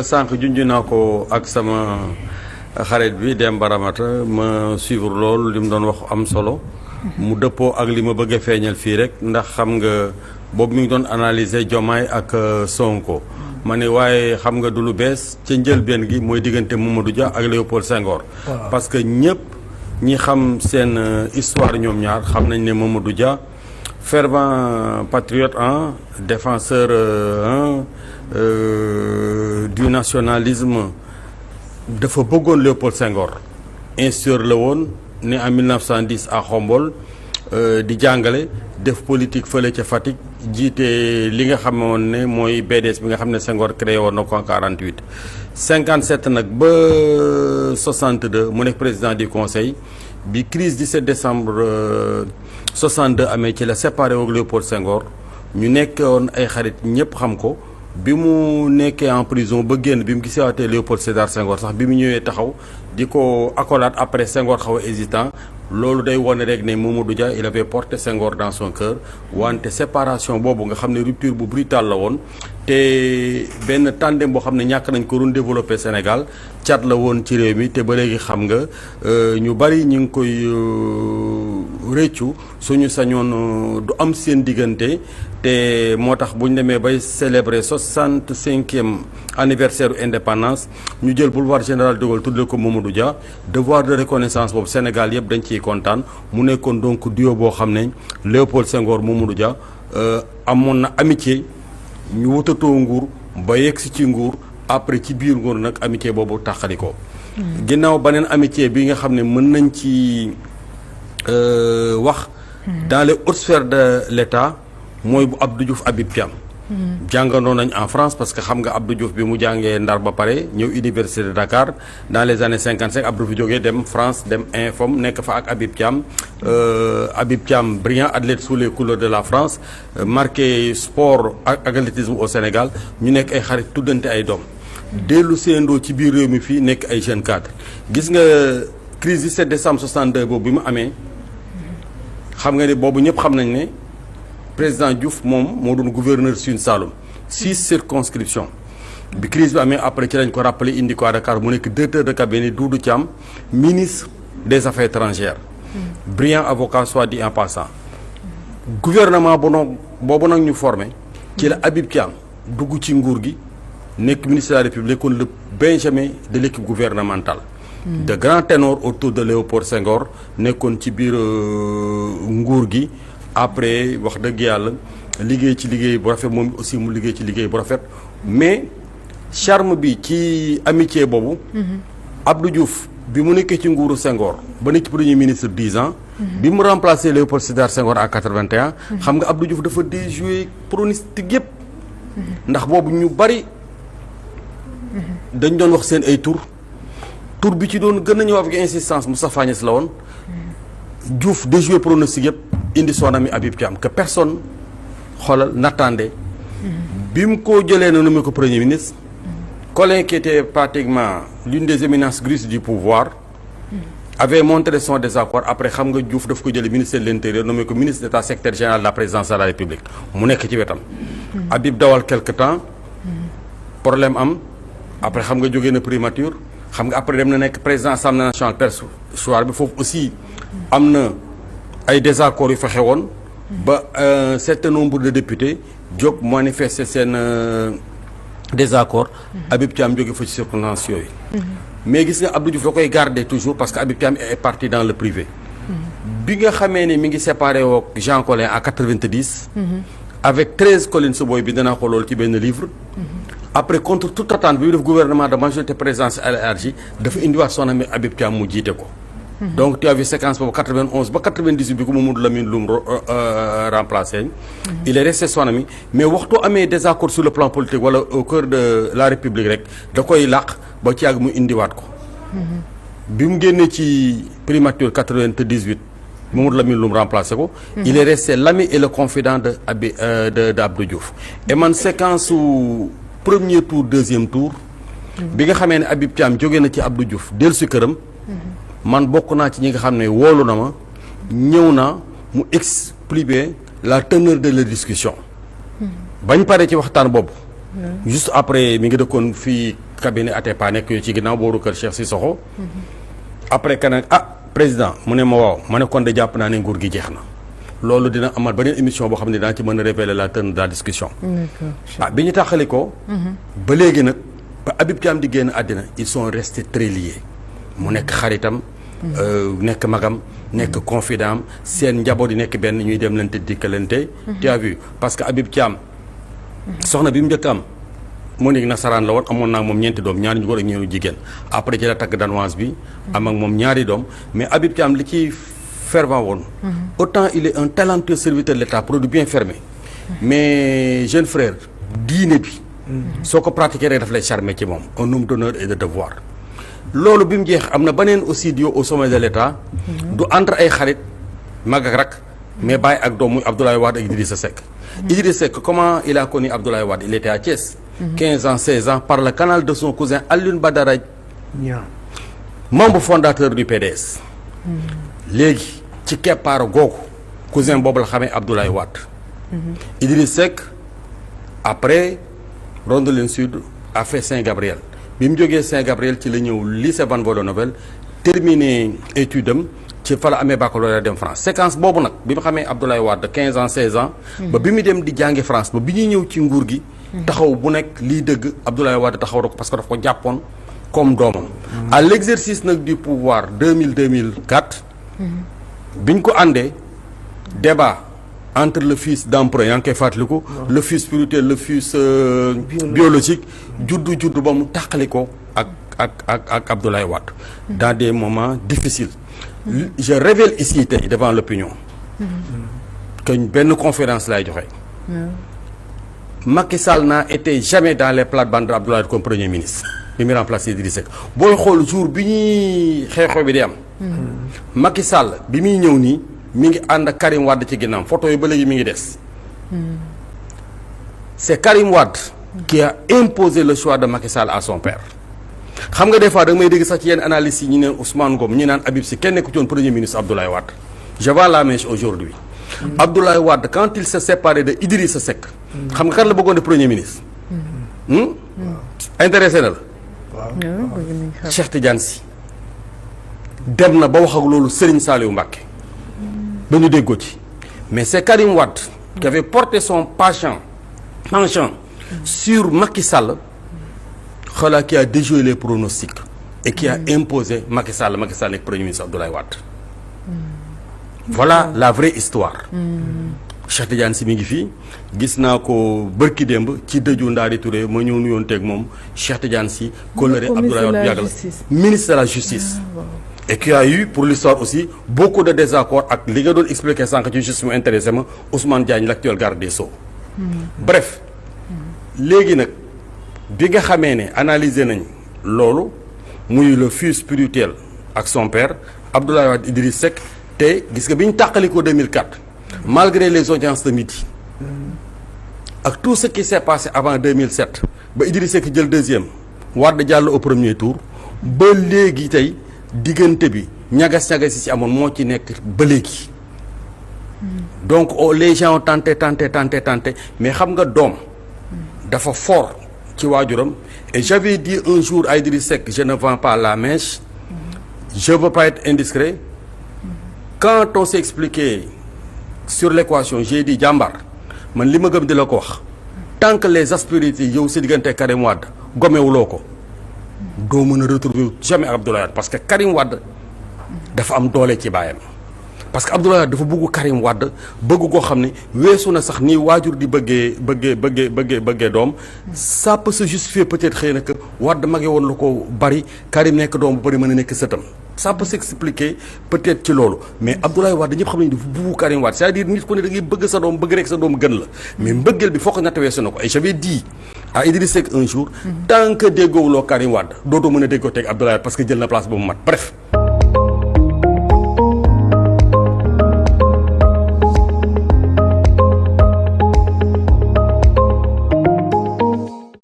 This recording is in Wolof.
sànq junj naa ko ak sama xarit bi Demba Ramata ma suivre loolu li mu doon wax am solo mu dëppoo ak li ma bëgg a feeñal fii rek ndax xam nga boobu mi ngi doon analyser Diomaye ak Sonko ma ne waaye xam nga du lu bees ca njëlbeen gi mooy diggante Mamadou Dia ak Léopold Senghor. parce que ñëpp ñi xam seen histoire ñoom ñaar xam nañ ne Mamadou Dia fervent patriote défenseur du nationalisme dafa bëggoon Léopold Senghor instituteur la woon né en 1910 à Khombole di jàngale def politique fële ca Fatick jiite li nga xamoon ne mooy BDS bi nga xam ne Senghor créé woon na ko en 48 57 nag ba 62 mu nekk président du conseil bi crise 17 décembre 62 amee ci la séparé woog Léopold Senghor ñu nekkoon ay xarit ñëpp xam ko bi mu nekkee en prison ba génn bi mu gisewaatee Léopold Sédar Senghor sax bi mu ñëwee taxaw di ko accolade après Senghor xaw a hésitant loolu day wone rek ne Mamadou Dia il avait porté Senghor dans son cœur wante séparation boobu nga xam ne rupture bu brutale la woon te benn tandem boo xam ne ñàkk nañ ko doon développé Sénégal cat la woon ci réew mi te ba léegi xam nga ñu bari ñu ngi koy réccu suñu sañoon du am seen diggante te moo tax bu ñu demee bay célébrer 65e anniversaire indépendance ñu jël boulevard Général de Gaulle tuddee ko Mamadou Dia devoir de reconnaissance boobu Sénégal yëpp dañ ciy kontaan mu nekkoon donc duo boo xam ne Léopold Senghor Mamadou Dia amoon na amitié ñu wutatoo nguur ba yegg si ci nguur après ci biir nguur nag amitié boobu tàqali ko ginnaaw beneen amitié bi nga xam ne mën nañ ci wax dans les hautes sphères de l'État mooy bu Abdou Diouf Habib Thiam jàngandoo nañ en France parce que xam nga Abdou Diouf bi mu jàngee Ndar ba pare ñëw université de Dakar dans les années 55 Abdou fi jógee dem France dem INFOM nekk fa ak Habib Thiam brillant athlète sous les couleurs de la France marqué sport ak athlétisme au Sénégal ñu nekk ay xarit tuddante ay doom dellu seendoo ci biir réew mi fii nekk ay jeunes cadres gis nga crise 17 décembre 62 boobu bi mu amee xam nga ne boobu ñëpp xam nañ ne président Diouf moom moo doon gouverneur Sine Saloum 6 circonscriptions bi crise bi amee après ci lañ ko rappelé indi ko à Dakar mu nekk directeur de cabinet Doudou Thiam ministre des affaires étrangères brillant avocat soit dit en passant gouvernement boobu nag ñu formé ci la Habib Thiam dugg ci nguur gi nekk ministre de la République kon le benjamin de l'équipe gouvernementale de grands ténors autour de Léopold Senghor nekkoon ci biir nguur gi après wax dëgg yàlla liggéey ci liggéey bu rafet moom aussi mu liggéey ci liggéey bu rafet mais charme bi ci amitié boobu Abdou Diouf bi mu nekkee ci nguuru Senghor ba nekk ci premier ministre 10 ans bi mu remplacé Léopold Sédar Senghor à 81 xam nga Abdou Diouf dafa déjoué pronostic yëpp ndax boobu ñu bari dañ doon wax seen ay tur bi ci doon gën a ñëw avec insistance Moustapha Niasse la woon Diouf déjoué pronostic yëpp indi son ami Habib Thiam que personne xoolal n'attendait bi mu ko jëlee na nommé ko premier ministre Collin qui était pratiquement l'une des éminences grises du pouvoir avait montré son désaccord après xam nga Diouf daf ko jëlee ministre de l'intérieur nommé ko ministre d'état secrétaire général de la présidence de la République mu nekk ci wetam Habib dawal quelque temps problème am après xam nga jógee na primature xam nga après dem na nekk président assemblée nationale perchoir bi foofu aussi am na ay désaccords yu fexe woon ba un certain nombre de députés jóg manifester seen désaccord Habib Thiam jóge fa ci circonstances yooyu mais gis nga Abdou Diouf da koy garder toujours parce que Habib Thiam est parti dans le privé bi nga xamee ne mi ngi séparé wook Jean Collin à 90 avec 13 Colline Seboy bi danaa ko loolu ci benn livre après contre toute attente bi mu def gouvernement de majorité présidentielle élargie dafa indiwaat son ami Habib Thiam mu jiite ko donc tu as vu séquence boobu 91 ba 98 bi ko Mamadou Lamine Loum remplacé il est resté son ami mais waxtu amee désaccord sur le plan politique wala au cœur de la République rek da koy làq ba ci yàgg mu indiwaat ko bi mu génnee ci primature 98 Mamadou Lamine Loum remplacé ko il est resté l'ami et le confident de Abdou Diouf et man séquence su premier tour deuxième tour bi nga xamee ne Habib Thiam jógee na ci Abdou Diouf dellu si këram man bokk naa ci ñi nga xam ne woolu na ma ñëw na mu expliquer la teneur de la discussion bañ pare ci waxtaan boobu juste après mi ngi dëkkoon fii cabinet Atepa nekk yu ci ginnaaw booru kër Cheikh Sissoko. après que nag président mu ne ma waaw ma ne kon de jàpp naa ne nguur gi jeex na. loolu dina amal beneen émission boo xam ne dinaa ci mën a révéler la teneur de la discussion. bi ñu taxali ko. ba léegi nag ba Habib Thiam di génn àddina ils sont restés très liés. mu nekk xaritam. nekk magam nekk confident seen njaboot yi nekk benn ñuy dem lante dikkalante. tu as vu parce que Habib Thiam. soxna bi mu njëkk am. Monique nasaraan la woon amoon naa moom ñeenti doom ñaari ñu góor ak ñeenti jigéen après ci la tagg danoise bi. am ak moom ñaari doom mais Habib Thiam li ci fervent woon. autant il est un talentueux serviteur de l'État produit bien fermé. mais jeune frère diine bi. soo ko pratiquer rek daf lay charmer ci moom un homme d'honneur et de devoir. loolu bi mu jeex am na beneen aussi duo au sommet de l'État. du entre ay xarit mag ak rak mais bàyyi ak doom muy Abdoulaye Wade ak Idrissa Seck. Idrissa Seck comment il a connu Abdoulaye Wade il était à Thiès. 15 ans 16 ans par le canal de son cousin Alioune Badara Niang, membre fondateur du PDS. léegi ci keppaara googu cousin boobu la xamee Abdoulaye Wade. Idrissa Seck après Rondeline Sud a fait Saint-Gabriel bi mu jógee Saint-Gabriel ci la ñëw lycée Van Vollenhoven terminé étude am ci fa la amee baccalauréat dem France séquence boobu nag bi mu xamee Abdoulaye Wade 15 ans 16 ans. ba bi mu dem di jàngi France ba bi ñuy ñëw ci nguur gi. taxaw bu nekk lii dëgg Abdoulaye Wade taxaw na ko parce que daf ko jàppoon comme doomam. à l'exercice nag du pouvoir 2000-2004. biñ ko àndee débat entre le fils d'emprunt yaa ngi koy fàttaliku. le fils spirituel le fils biologique. juddu ba mu tàqali ko ak Abdoulaye Wade. dans des moments difficiles. je révèle ici tey devant l'opinion. que benn conférence lay joxe. Macky Sall n'a été jamais dans les plates-bandes d'Abdoulaye Wade comme premier ministre. bi mu remplacé Idrissa Seck booy xool jour bi ñuy xeexoo bi di am. Macky Sall bi muy ñëw nii mi ngi ànd ak Karim Wade ci ginnaaw photo yi ba léegi mi ngi des. c'est Karim Wade qui a imposé le choix de Macky Sall à son père. xam nga des fois da nga may dégg sax ci yenn analyses yi ñu neen Ousmane Ngom ñi naan Habib Sy kenn nekku ci woon premier ministre Abdoulaye Wade. je vois la mèche aujourd'hui. Abdoulaye Wade quand il s'est séparé de Idrissa Seck. xam nga kan la bëggoon de premier ministre. intéressé na la. Cheikh Tidiane Sy. dem na ba wax ak loolu Serigne Saliou Mbacké. ba ñu déggoo ci. mais c'est Karim Wade. qui avait porté son penchant sur Macky Sall. xala qui a déjoué les pronostics. et qui a imposé Macky Sall nekk premier ministre Abdoulaye Wade. voilà la vraie histoire. Cheikh Tidiane Sy mi ngi fii gis naa ko bërki démb ci dëju Ndari Touré ma ñëw nuyoon teeg moom Cheikh Tidiane Sy kóllëre Abdoulaye Wade yàgg la ministre de la justice. et qui a eu pour l'histoire aussi beaucoup de désaccords ak li nga doon expliquer sànq ci justice mu intéressé ma Ousmane Diagne l'actuel garde des Sceaux. bref léegi nag bi nga xamee ne analyser nañ loolu muy le fils spirituel ak son père Abdoulaye Wade Idriss Seck te gis nga bi ñu tàqalikoo 2004 malgré les audiences de midi ak tout ce qui s'est passé avant 2007 ba Idriss Seck jël deuxième Wade jàll au premier tour ba léegi tey diggante bi ñagas-ñagas yi ci amoon moo ci nekk ba léegi. donc les gens ont tenté mais xam nga doom dafa fort ci waajuram et j'avais dit un jour à Idriss Seck je ne vends pas la mèche je veux pas être indiscret quand on s'est expliqué sur l'équation j'ai dit jàmbar man li ma gëm di la ko wax tant que les aspérités yow si diggante Karim Wade gomewuloo ko doo mën a retrouver jamais Abdoulaye Wade parce que Karim Wade dafa am doole ci baayam parce que Abdoulaye Wade dafa bëggu Karim Wade bëgg koo xam ne weesu na sax nii waajur di bëggee doom ça peut se justifier peut-être xëy na que Wade magee woon lu ko bari Karim nekk doom bu bari mën a nekk sëtam ça peut s'expliquer peut-être ci loolu mais Abdoulaye Wade ñëpp xam nañu dafa bëggu Karim Wade c'est-à-dire nit ku ne da ngay bëgg sa doom bëgg rek sa doom gën la mais mbëggeel bi foog natt weesu na ko et j'avais dit à Idriss Seck un jour tant que déggoowuloo Karim Wade dootoo mën a déggoo teg Abdoulaye Wade parce que jël na place ba mu mat bref